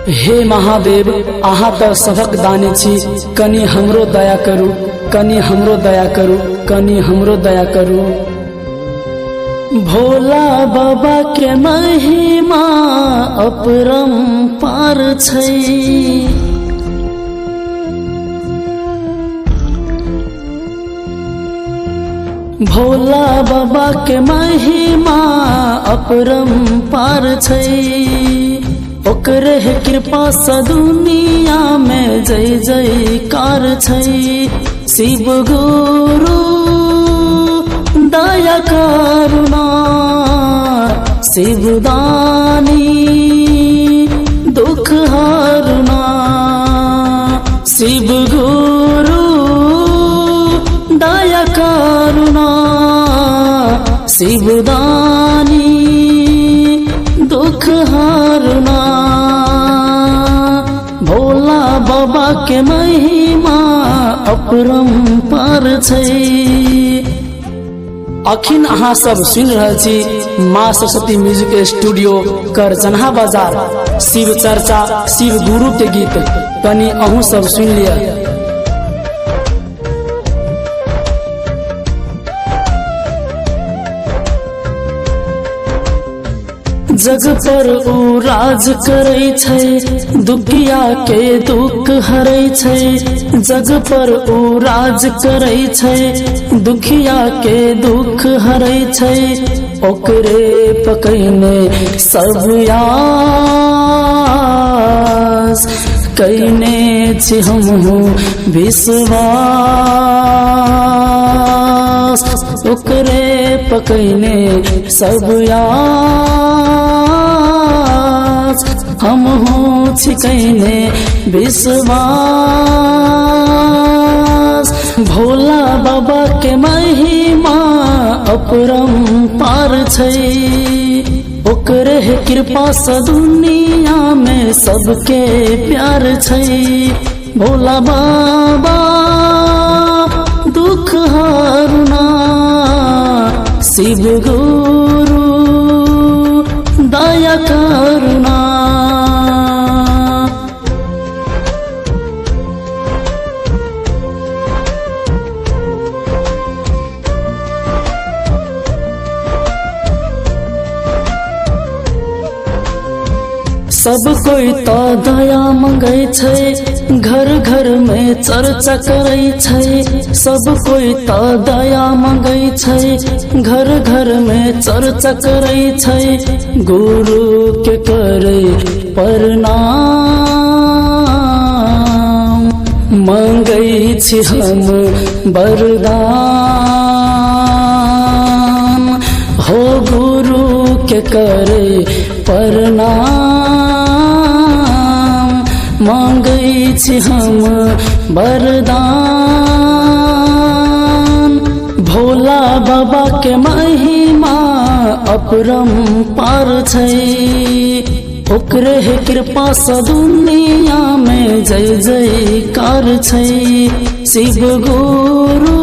हे महादेव आहा त सबक दानी छी, कनी हमरो दया करू, कनी हमरो दया करू, कनी हमरो दया करू। भोला बाबा के महिमा अपरंपार छै, भोला बाबा के महिमा अपरंपार छै। ओकरे कृपा स दुनिया में जय जयकार छै। शिव गुरु दया करुणा, शिवदानी दुख हरुणा। शिव गुरु दया करुणा, शिवदानी दुख हरुणा। भोला बाबा के महिमा अपरंपार छै। अखिन अहाँ सब सुन रहल छी माँ सरस्वती म्यूजिक स्टूडियो करजनहा बाजार शिव चर्चा शिव गुरु के गीत, कनी अहूँ सब सुन लिया। जग पर उ राज करे छै, दुखिया के दुख हरै छै। जग पर उ राज करे छै, दुखिया के दुख हरै छै। ओकरे पकैने सब आस, कैने छी हमहु विश्वास। ओकरे पकैने सब आस, हमहु छी कैने विश्वास। भोला बाबा के महिमा अपरंपार छै। ओकरे कृपा स दुनिया में सबके प्यार छै। भोला बाबा दुख हरुणा, शिव गुरु दया करुणा। सब कोई तो दया मंगै छै, घर घर में चर्चा करै छै। सब कोई तो दया मंगै छै, घर घर में चर्चा करै छै। गुरु के करे प्रणाम, मंगै छी हम वरदान। हो गुरु के करे प्रणाम, मांगै छी हम वरदान। भोला बाबा के महिमा अपरंपार छै। ओकरे कृपा स दुनिया में जय जयकार छै। शिव गुरु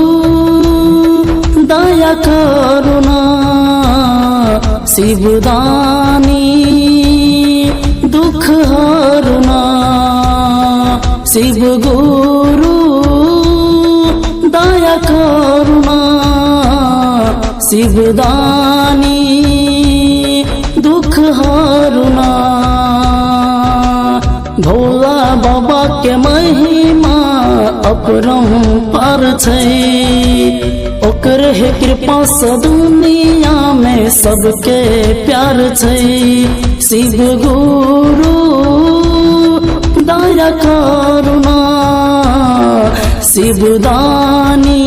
दया करुणा, शिवदानी दुख हरुणा। शिव गुरु दया करुणा, शिवदानी दुख हरुणा। भोला बाबा के महिमा अपरंपार छै। ओकरे कृपा स दुनिया में सबके प्यार छै। शिव गुरु दया करुणा, शिवदानी